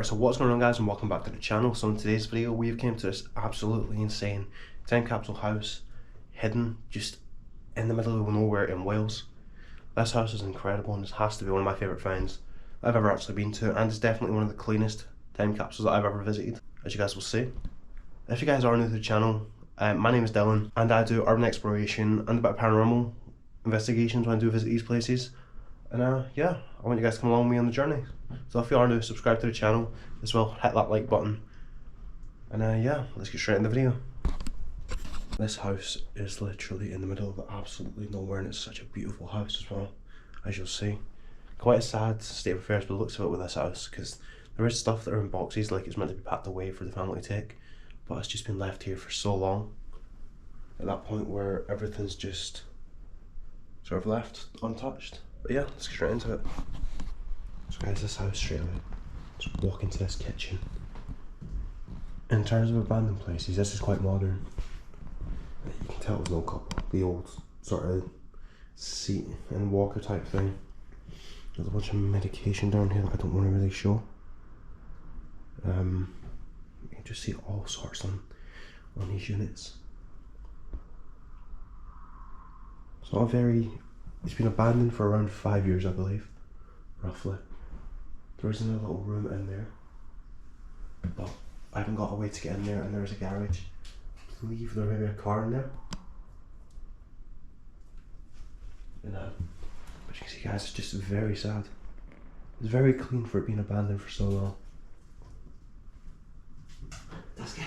Alright, so what's going on, guys, and welcome back to the channel. So in today's video we've came to this absolutely insane time capsule house hidden just in the middle of nowhere in Wales. This house is incredible and this has to be one of my favourite finds I've ever actually been to, and it's definitely one of the cleanest time capsules that I've ever visited, as you guys will see. If you guys are new to the channel, my name is Dylan and I do urban exploration and a bit of paranormal investigations when I do visit these places. And yeah, I want you guys to come along with me on the journey. So if you are new, subscribe to the channel as well, hit that like button. And yeah, let's get straight in the video. This house is literally in the middle of absolutely nowhere, and it's such a beautiful house as well, as you'll see. Quite a sad state of affairs by the looks of it with this house, because there is stuff that are in boxes, like it's meant to be packed away for the family to take, but it's just been left here for so long, at that point where everything's just sort of left untouched. But yeah, let's get straight into it. So guys, this house straight away, just walk into this kitchen. In terms of abandoned places, this is quite modern. You can tell it was no couple, the old sort of seat and walker type thing. There's a bunch of medication down here that I don't want to really show. You can just see all sorts on these units. It's not a very, it's been abandoned for around 5 years, I believe, roughly. There isn't a little room in there, but I haven't got a way to get in there, and there's a garage. I believe there may be a car in there. And but you can see, guys, it's just very sad. It's very clean for it being abandoned for so long. That's good.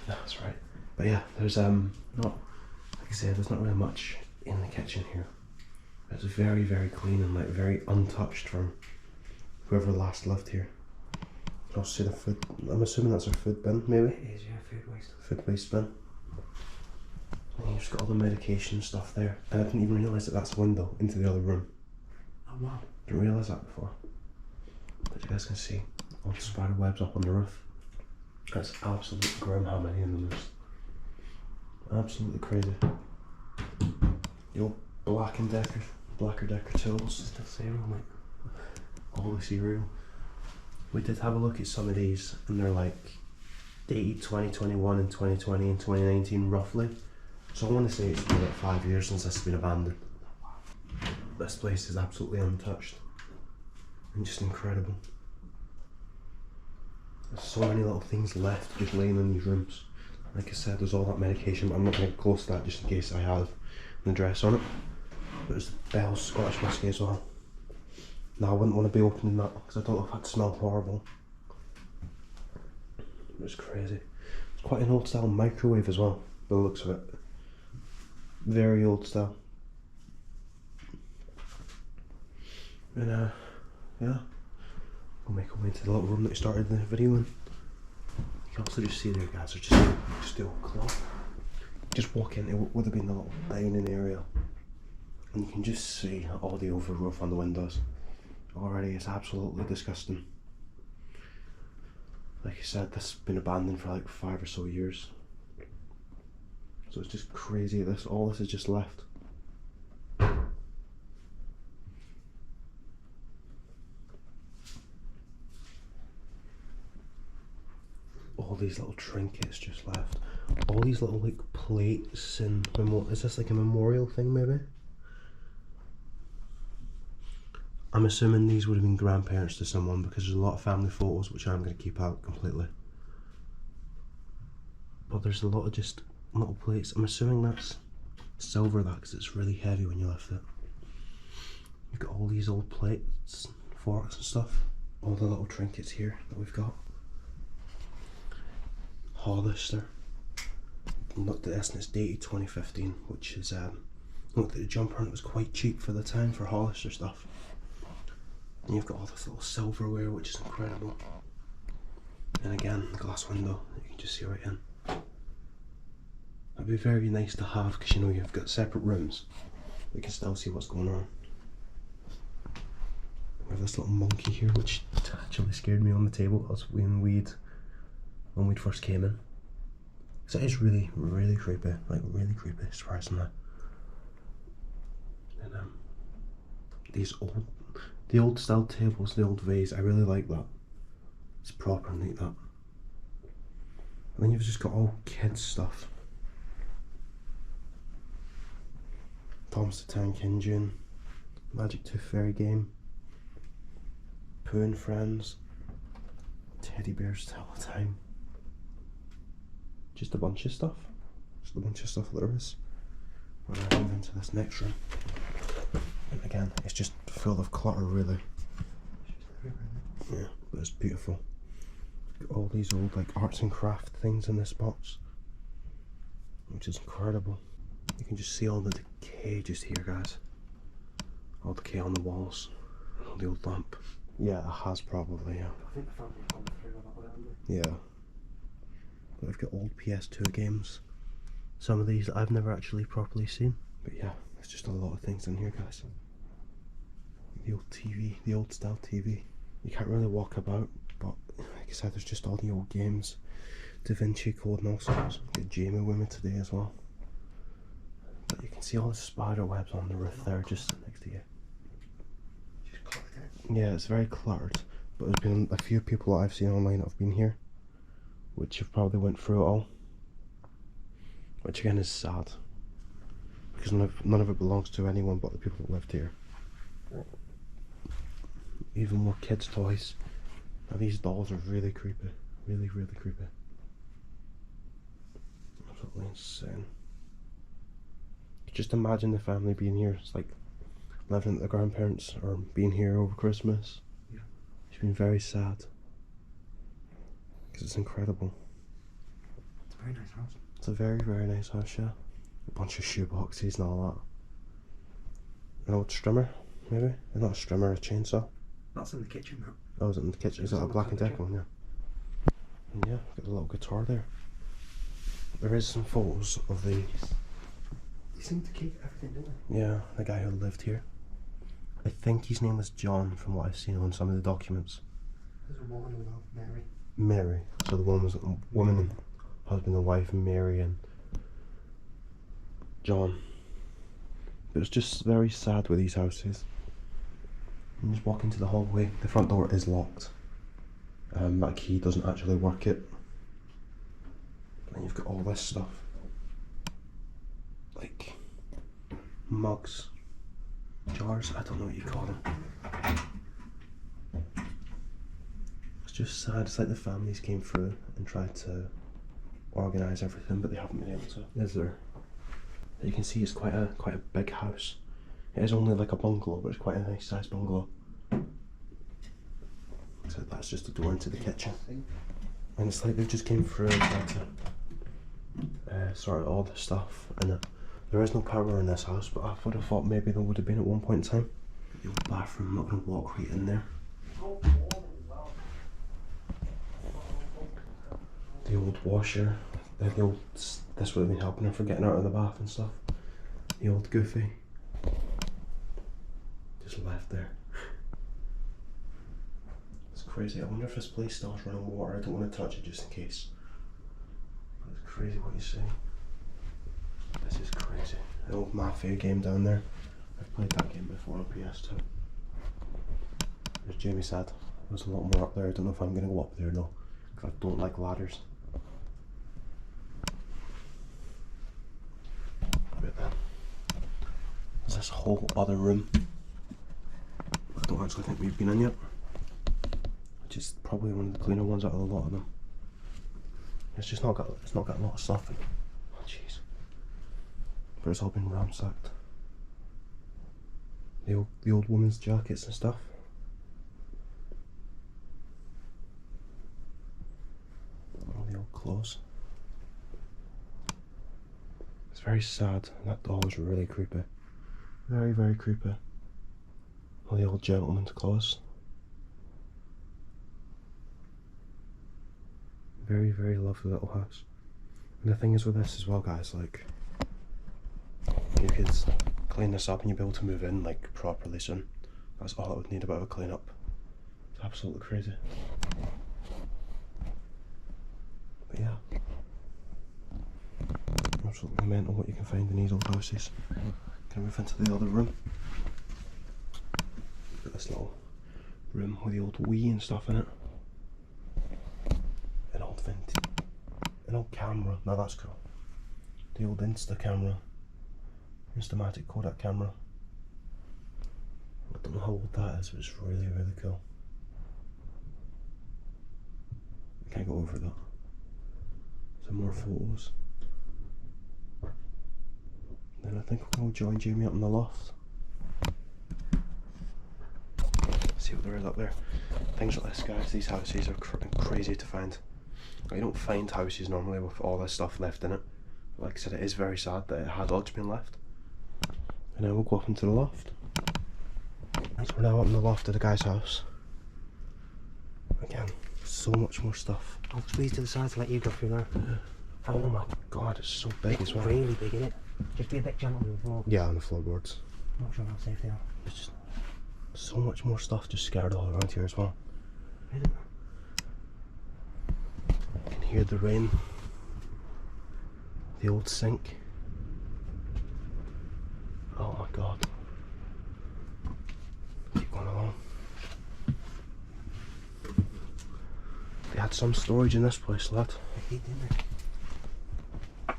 That's right. But yeah, there's not, like I said, there's not really much in the kitchen here. It's very, very clean and like very untouched from whoever last lived here. You can also see the food. I'm assuming that's a food bin, maybe? It is, yeah, food waste. Food waste bin. And you've just got all the medication stuff there. And I didn't even realise that that's a window into the other room. Oh wow. Didn't realise that before. But you guys can see all the spider webs up on the roof. That's absolutely grim how many in them is. Absolutely crazy. The old Black & Decker tools. Still cereal, mate. All the cereal. We did have a look at some of these, and they're like dated 2021 and 2020 and 2019 roughly. So I want to say it's been about 5 years since this has been abandoned. This place is absolutely untouched and just incredible. There's so many little things left just laying in these rooms. Like I said, there's all that medication, but I'm not going to get close to that just in case I have an address on it. But there's Bell's Scottish whiskey as well. Now I wouldn't want to be opening that because I don't know if that'd smell horrible. It's crazy. It's quite an old style microwave as well, by the looks of it. Very old style. And yeah, we'll make our way to the little room that we started the video in. You can also just see there, guys, there's just the old clock. Just walk in, it would have been the little dining area. And you can just see all the overgrowth on the windows. Already, it's absolutely disgusting. Like I said, this has been abandoned for like 5 or so years. So it's just crazy, all this is just left. All these little trinkets just left. All these little like plates and is this like a memorial thing maybe? I'm assuming these would have been grandparents to someone because there's a lot of family photos which I'm going to keep out completely. But there's a lot of just little plates. I'm assuming that's silver, that, because it's really heavy when you lift it. You've got all these old plates, forks and stuff. All the little trinkets here that we've got. Hollister. Looked at this and it's dated 2015, which is looked at the jumper and it was quite cheap for the time for Hollister stuff. And you've got all this little silverware, which is incredible. And again, the glass window that you can just see right in. That'd be very nice to have because you know you've got separate rooms. You can still see what's going on. We have this little monkey here, which actually scared me on the table when we'd first came in. So it is really, really creepy, like really creepy, surprisingly. And the old style tables, the old vase, I really like that. It's proper neat, that. And then you've just got all kids stuff. Thomas the Tank Engine, Magic Tooth Fairy game, Pooh and Friends, Teddy Bears Tell the Time. Just a bunch of stuff. Just a bunch of stuff that there is. We're going to move into this next room. And again, it's just full of clutter, really. Yeah, but it's beautiful. Got all these old like arts and craft things in this box, which is incredible. You can just see all the decay just here, guys. All decay on the walls. All the old lamp. Yeah, it has probably, yeah. I think the family come through a lot of them. Yeah. But I've got old PS2 games. Some of these I've never actually properly seen. But yeah, there's just a lot of things in here, guys. The old TV, the old style TV. You can't really walk about, but like I said, there's just all the old games. Da Vinci Code and all sorts. Got Jamie with me today as well. But you can see all the spider webs on the roof there, just next to you. Yeah, it's very cluttered, but there's been a few people that I've seen online that have been here, which have probably went through it all. Which again is sad, because none of it belongs to anyone but the people that lived here. Even more kids' toys. Now these dolls are really creepy, really creepy. Absolutely insane. Just imagine the family being here. It's like living at the grandparents or being here over Christmas. Yeah. It's been very sad, because it's incredible. It's a very nice house. It's a very nice house, yeah. A bunch of shoe boxes and all that. An old strimmer, maybe? Not a strimmer, a chainsaw. That's in the kitchen, that. Oh, is it in the kitchen? Is that a Black and Decker one? Yeah. And yeah, got a little guitar there. There is some photos of the... They seem to keep everything, don't they? Yeah, the guy who lived here. I think his name was John, from what I've seen on some of the documents. There's a woman with Mary. Mary. So the woman was woman and husband and wife, and Mary and John. It was just very sad with these houses. You just walk into the hallway. The front door is locked. That key doesn't actually work it. And you've got all this stuff, like mugs, jars. I don't know what you call them. It's just sad. It's like the families came through and tried to organise everything, but they haven't been able to. Is there? You can see it's quite a big house. It is only like a bungalow, but it's quite a nice sized bungalow. So that's just a door into the kitchen. And it's like they've just came through and tried to sort out all the stuff. And there is no power in this house, but I would have thought maybe there would have been at one point in time. The old bathroom, I'm not going to walk right in there. The old washer, the old, this would have been helping her for getting out of the bath and stuff. The old Goofy. Just left there. It's crazy. I wonder if this place still has running water. I don't want to touch it just in case. But it's crazy what you see. This is crazy. The old Mafia game down there. I've played that game before on PS2. As Jamie said, there's a lot more up there. I don't know if I'm going to go up there though, because I don't like ladders. But then, there's this whole other room I don't actually think we've been in yet. Which is probably one of the cleaner ones out of a lot of them. It's not got a lot of stuff in. Oh jeez. But it's all been ransacked. The old woman's jackets and stuff. All the old clothes. It's very sad. That doll is really creepy. Very creepy. All the old gentleman's clothes. Very lovely little house. And the thing is with this as well, guys, like, you could clean this up and you'd be able to move in like properly soon. That's all it would need, a bit of a clean up. It's absolutely crazy. But yeah, absolutely mental what you can find in these old houses. Can I move into the other room? Got this little room with the old Wii and stuff in it. old camera. Now that's cool. The old Insta camera. Instamatic Kodak camera. I don't know how old that is, but it's really, really cool. I can't go over that. Some more photos. Then I think we'll join Jamie up in the loft. See what there is up there. Things like this, guys, these houses are crazy to find. You don't find houses normally with all this stuff left in it. Like I said, it is very sad that it has all just been left. And now we'll go up into the loft. So we're now up in the loft of the guy's house. Again, so much more stuff. I'll squeeze to the side to let you go through there. Oh my god, it's so big as well. Really big, isn't it? Just be a bit gentle on the floor. Yeah, on the floorboards. Not sure how safe they are. It's just so much more stuff just scattered all around here as well. Isn't You can hear the rain. The old sink. Oh my god. Keep going along. They had some storage in this place, lad. they did, didn't they?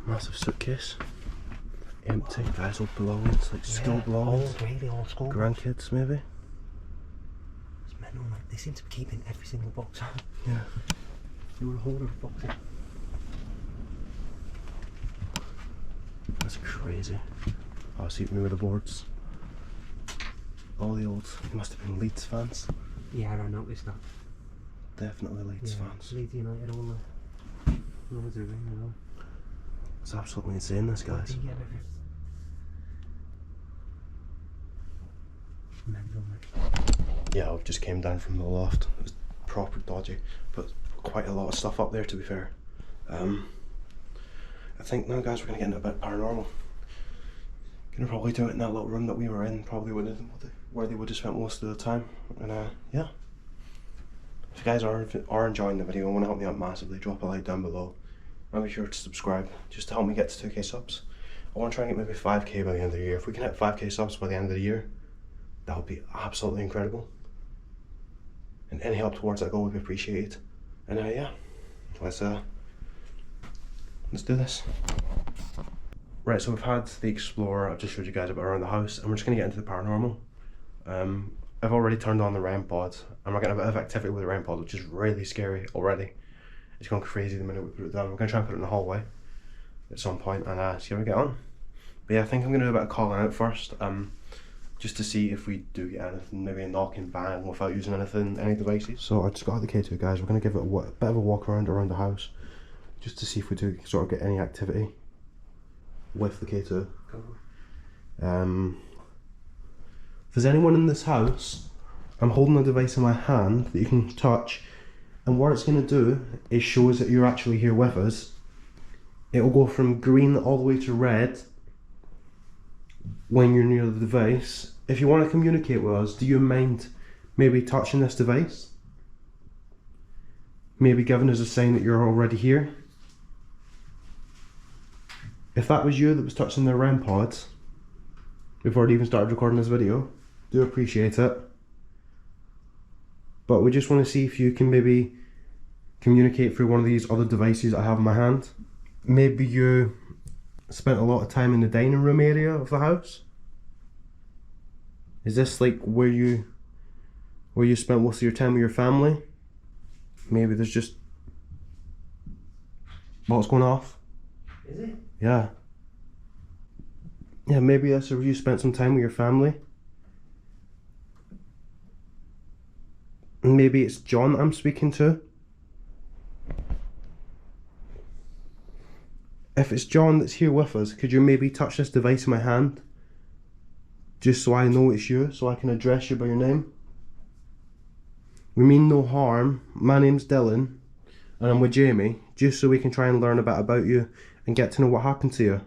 Massive suitcase. Empty. Guys, old belongings, like school belongings. Old, really old school. Grandkids, maybe. It's mental, like, they seem to be keeping every single box out. Yeah. They were a holder of boxes. That's crazy. Oh, see, remember the boards? All the old, they must have been Leeds fans. Yeah, I noticed that. Definitely Leeds fans. Leeds United all over the ring, you know. It's absolutely insane, this, guys. Mental, like. Yeah, I've just came down from the loft. It was proper dodgy, but quite a lot of stuff up there, to be fair. I think now, guys, we're going to get into a bit paranormal. Gonna probably do it in that little room that we were in, probably where they would have spent most of the time. And yeah. If you guys are enjoying the video and want to help me out massively, drop a like down below. And be sure to subscribe, just to help me get to 2k subs. I want to try and get maybe 5k by the end of the year. If we can hit 5k subs by the end of the year, that would be absolutely incredible. And any help towards that goal would be appreciated. And yeah, let's do this. Right, so we've had the Explorer. I've just showed you guys about around the house, and we're just gonna get into the paranormal. I've already turned on the REM pod, and we're getting a bit of activity with the REM pod, which is really scary already. It's gone crazy the minute we put it down. We're gonna try and put it in the hallway at some point and see how we get on. But yeah, I think I'm gonna do a bit of calling out first, just to see if we do get anything, maybe a knock and bang without using any devices. So I just got out the K2, guys. We're gonna give it a bit of a walk around the house, just to see if we do sort of get any activity with the K2. If there's anyone in this house, I'm holding a device in my hand that you can touch, and what it's going to do is show us that you're actually here with us. It will go from green all the way to red when you're near the device. If you want to communicate with us, do you mind maybe touching this device? Maybe giving us a sign that you're already here? If that was you that was touching the REM pod before I even started recording this video, do appreciate it. But we just want to see if you can maybe communicate through one of these other devices I have in my hand. Maybe you spent a lot of time in the dining room area of the house. Is this like where you spent most of your time with your family? Maybe there's just... What's going off? Is it? Yeah. Yeah, maybe that's where you spent some time with your family. And maybe it's John I'm speaking to. If it's John that's here with us, could you maybe touch this device in my hand? Just so I know it's you, so I can address you by your name. We mean no harm. My name's Dylan, and I'm with Jamie, just so we can try and learn a bit about you and get to know what happened to you.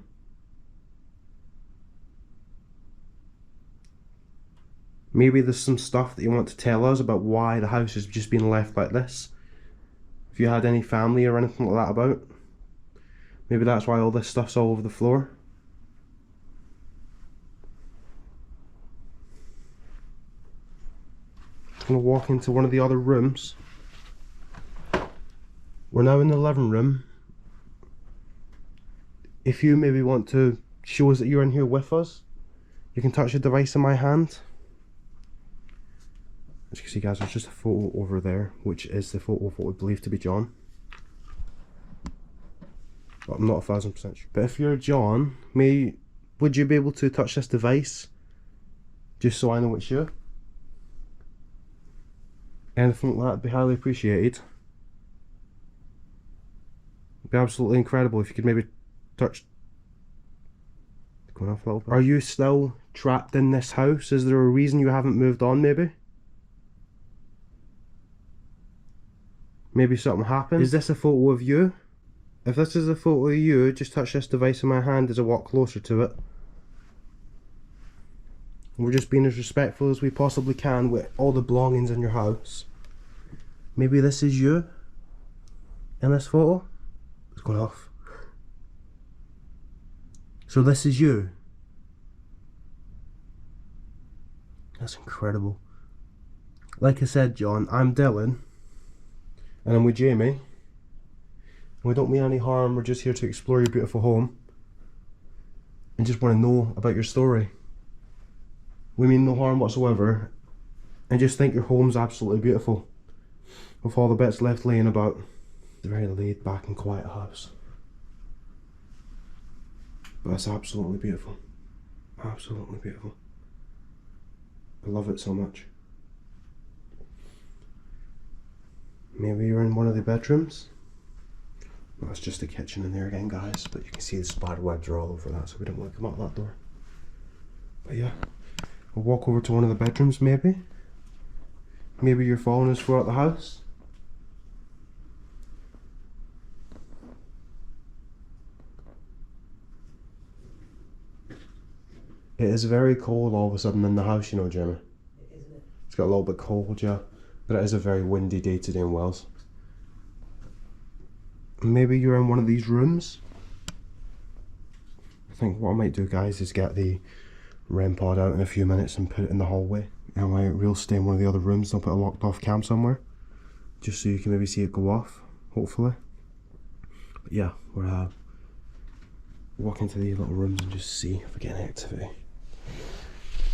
Maybe there's some stuff that you want to tell us about why the house has just been left like this. If you had any family or anything like that about. Maybe that's why all this stuff's all over the floor. I'm going to walk into one of the other rooms We're now in the living room. If you maybe want to show us that you're in here with us, you can touch the device in my hand. As you can see, guys, there's just a photo over there, which is the photo of what we believe to be John. But I'm not 1000% sure. But if you're John, would you be able to touch this device? Just so I know it's you. Anything like that would be highly appreciated. It'd be absolutely incredible if you could maybe touch. Going off a little bit. Are you still trapped in this house? Is there a reason you haven't moved on, maybe? Maybe something happened? Is this a photo of you? If this is a photo of you, just touch this device in my hand as I walk closer to it. We're just being as respectful as we possibly can with all the belongings in your house. Maybe this is you in this photo. It's going off. So this is you. That's incredible. Like I said, John, I'm Dylan. And I'm with Jamie. And we don't mean any harm, we're just here to explore your beautiful home. And just want to know about your story. We mean no harm whatsoever. And just think your home's absolutely beautiful. With all the bits left laying about. It's a very laid back and quiet house. But it's absolutely beautiful. Absolutely beautiful. I love it so much. Maybe you're in one of the bedrooms. Well, it's just the kitchen in there again, guys, but you can see the spider webs are all over that, so we don't want to come out that door. But yeah, we'll walk over to one of the bedrooms, maybe. Maybe you're following us throughout the house. It is very cold all of a sudden in the house, you know, Jimmy. Isn't it? It's got a little bit cold, yeah. But it is a very windy day today in Wales. Maybe you're in one of these rooms. I think what I might do, guys, is get the REM pod out in a few minutes and put it in the hallway. And we'll stay in one of the other rooms. I'll put a locked off cam somewhere. Just so you can maybe see it go off, hopefully. But yeah, we'll walk into these little rooms and just see if we get any activity.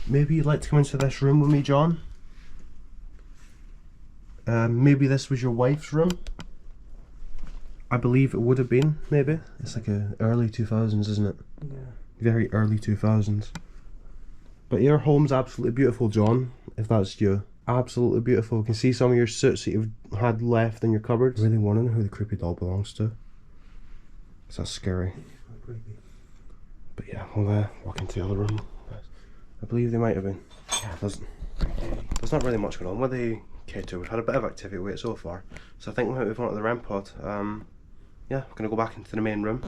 Maybe you'd like to come into this room with me, John? Maybe this was your wife's room. I believe it would have been, maybe. It's like a early 2000s, isn't it? Yeah. Very early 2000s. But your home's absolutely beautiful, John, if that's you. Absolutely beautiful. You can see some of your suits that you've had left in your cupboard. I really want to know who the creepy doll belongs to. 'Cause that's scary. Creepy. But yeah, we'll walk into the other room. I believe they might have been. Yeah, there's not really much going on with the K2. We've had a bit of activity with it so far. So I think we might move on to the REM pod. Yeah, we're going to go back into the main room.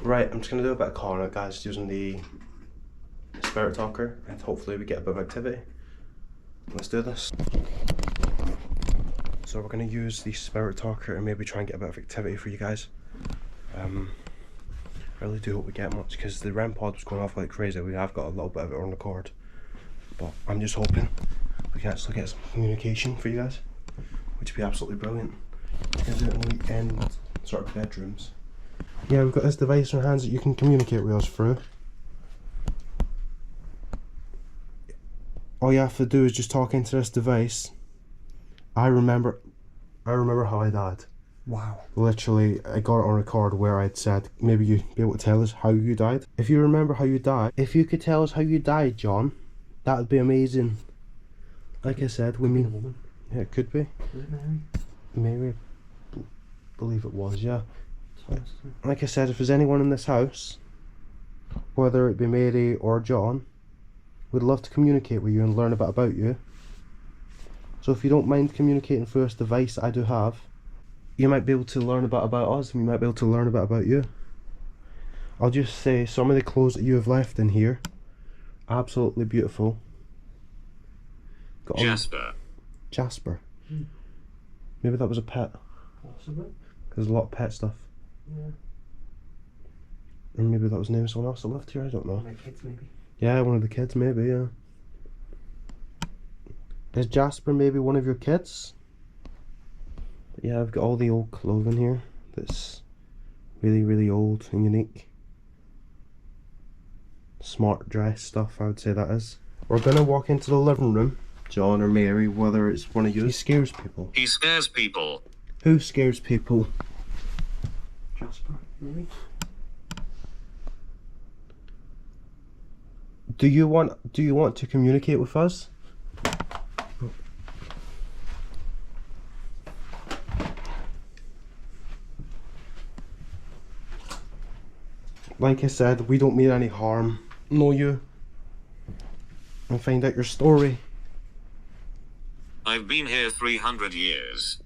Right, I'm just going to do a bit of calling out, guys, using the spirit talker, and hopefully we get a bit of activity. Let's do this. So we're going to use the spirit talker and maybe try and get a bit of activity for you guys. I really do hope we get much, because the REM pod was going off like crazy. We have got a little bit of it on record, but I'm just hoping we can actually get some communication for you guys, which would be absolutely brilliant. We're going to do it in the end sort of bedrooms. Yeah, we've got this device in our hands that you can communicate with us through. All you have to do is just talk into this device. I remember how I died. Wow. Literally, I got it on record where I'd said, maybe you'd be able to tell us how you died. If you remember how you died, if you could tell us how you died, John, that would be amazing. Like I said, we mean... woman. Yeah, it could be. Was it Mary? Maybe. I believe it was, yeah. Like I said, if there's anyone in this house, whether it be Mary or John, we'd love to communicate with you and learn a bit about you. So if you don't mind communicating through this device I do have, you might be able to learn a bit about us, and we might be able to learn a bit about you. I'll just say some of the clothes that you have left in here, absolutely beautiful. Got Jasper. Jasper. Maybe that was a pet. Possibly. There's a lot of pet stuff. Yeah. Or maybe that was the name of someone else that lived here, I don't know. My kids, maybe. Yeah, one of the kids maybe, yeah. Is Jasper maybe one of your kids? But yeah, I've got all the old clothing here that's really, really old and unique. Smart dress stuff, I would say that is. We're gonna walk into the living room, John or Mary, whether it's one of you. He scares people. He scares people. Who scares people? Jasper, maybe? Do you want to communicate with us? Like I said, we don't mean any harm. Know you and find out your story. I've been here 300 years.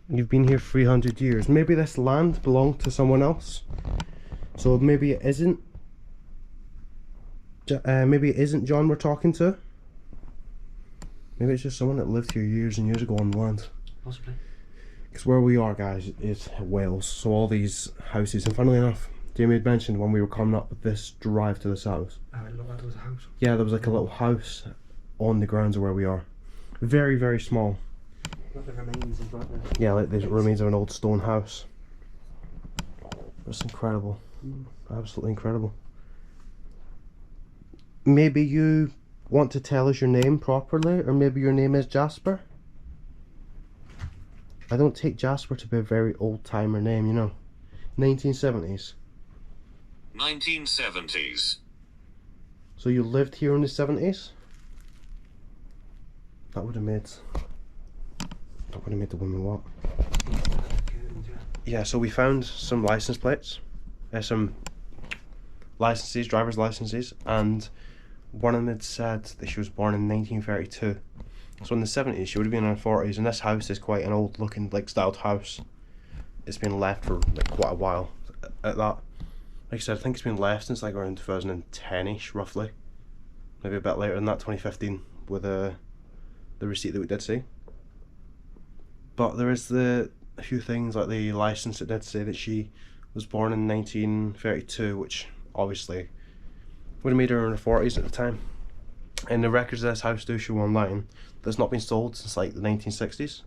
You've been here 300 years. Maybe this land belonged to someone else. So maybe it isn't. Maybe it isn't John we're talking to. Maybe it's just someone that lived here years and years ago on the land. Possibly. Because where we are, guys, is Wales. So all these houses, and funnily enough, Jamie had mentioned when we were coming up this drive to this house. Oh, it looked like there was a house. Yeah, there was like a little house on the grounds of where we are. Very, very small. Like the remains of like the... Yeah, like the remains of an old stone house. It's incredible. Absolutely incredible. Maybe you want to tell us your name properly, or maybe your name is Jasper? I don't take Jasper to be a very old-timer name, you know. 1970s. 1970s. So you lived here in the 70s? That would have made the woman what? Yeah, so we found some license plates, some licenses, driver's licenses, and one of them had said that she was born in 1932. So in the 70s, she would have been in her 40s, and this house is quite an old looking, like, styled house. It's been left for like quite a while at that. Like I said, I think it's been left since like around 2010-ish, roughly. Maybe a bit later than that, 2015, with the receipt that we did see. But there is a few things like the license that did say that she was born in 1932, which obviously would have made her in her 40s at the time. And the records of this house do show online that it's not been sold since like the 1960s.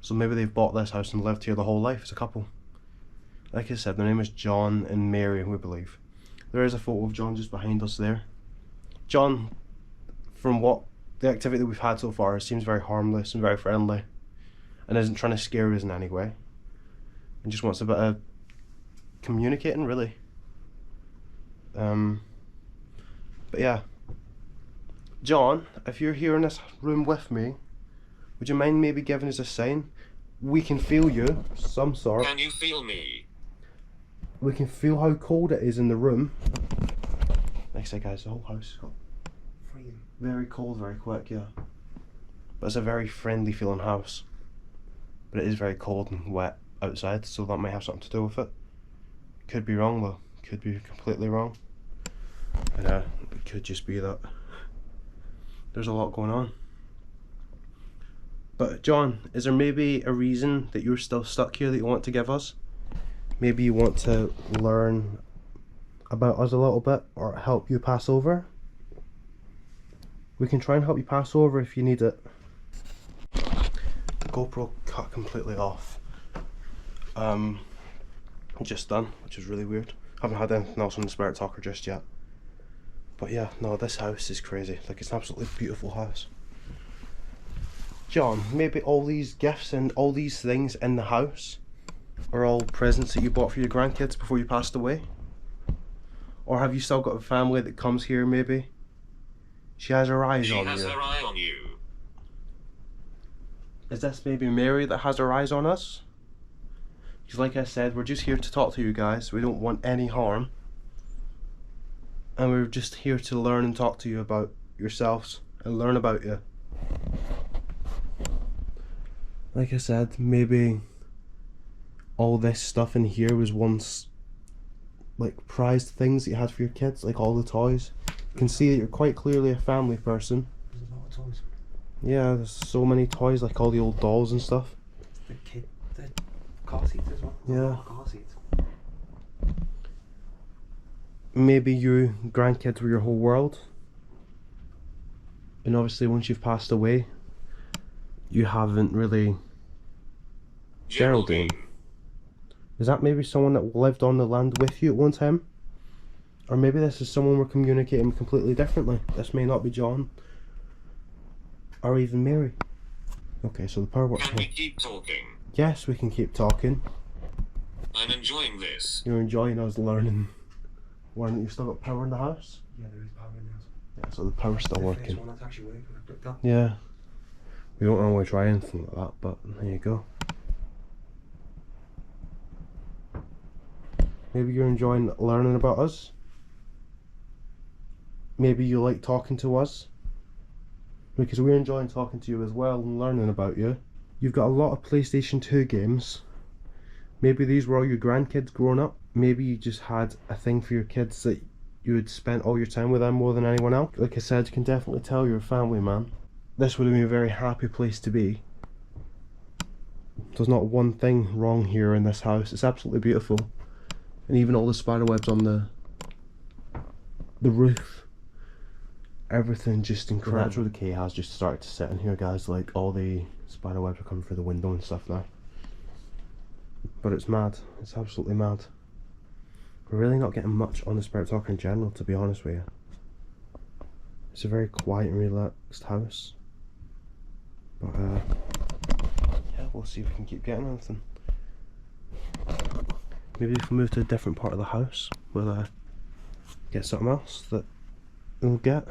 So maybe they've bought this house and lived here the whole life as a couple. Like I said, their name is John and Mary, we believe. There is a photo of John just behind us there. John, from what the activity that we've had so far, seems very harmless and very friendly, and isn't trying to scare us in any way, and just wants a bit of communicating, really. But yeah, John, if you're here in this room with me, would you mind maybe giving us a sign? We can feel you, some sort. Can you feel me? We can feel how cold it is in the room. Like I said, guys, the whole house got very cold very quick, yeah. But it's a very friendly feeling house. But it is very cold and wet outside, so that might have something to do with it. Could be wrong though, could be completely wrong. And it could just be that there's a lot going on. But John, is there maybe a reason that you're still stuck here that you want to give us? Maybe you want to learn about us a little bit, or help you pass over? We can try and help you pass over if you need it. The GoPro cut completely off. Just done, which is really weird. Haven't had anything else on the Spirit Talker just yet. But yeah, no, this house is crazy. Like, it's an absolutely beautiful house. John, maybe all these gifts and all these things in the house are all presents that you bought for your grandkids before you passed away? Or have you still got a family that comes here maybe? She has her eyes on you. She has her eye on you. Is this maybe Mary that has her eyes on us? Because like I said, we're just here to talk to you guys. We don't want any harm. And we're just here to learn and talk to you about yourselves and learn about you. Like I said, maybe all this stuff in here was once like prized things that you had for your kids, like all the toys. You can see that you're quite clearly a family person. There's a lot of toys. Yeah, there's so many toys, like all the old dolls and stuff. The car seats as well. Yeah. Car seats. Maybe your grandkids were your whole world. And obviously once you've passed away, you haven't really... Geraldine. Is that maybe someone that lived on the land with you at one time? Or maybe this is someone we're communicating completely differently. This may not be John. Or even Mary. Okay, so the power works Can we here. keep talking? Yes, we can keep talking. I'm enjoying this. You're enjoying us learning. You've still got power in the house? Yeah, there is power in the house. Yeah, so the power's still The working. first one that's actually working. I clicked that. Yeah. We don't normally try anything like that, but there you go. Maybe you're enjoying learning about us. Maybe you like talking to us. Because we're enjoying talking to you as well and learning about you. You've got a lot of PlayStation 2 games. Maybe these were all your grandkids growing up. Maybe you just had a thing for your kids that you had spent all your time with them more than anyone else. Like I said, you can definitely tell you're a family man. This would have been a very happy place to be. There's not one thing wrong here in this house. It's absolutely beautiful. And even all the spider webs on the roof. Everything just incredible. The natural decay has just started to set in here, guys. Like all the spider webs are coming through the window and stuff now. But it's mad. It's absolutely mad. We're really not getting much on the Spirit Talker in general, to be honest with you. It's a very quiet and relaxed house. But yeah, we'll see if we can keep getting anything. Maybe if we move to a different part of the house, we'll get something else that we'll get.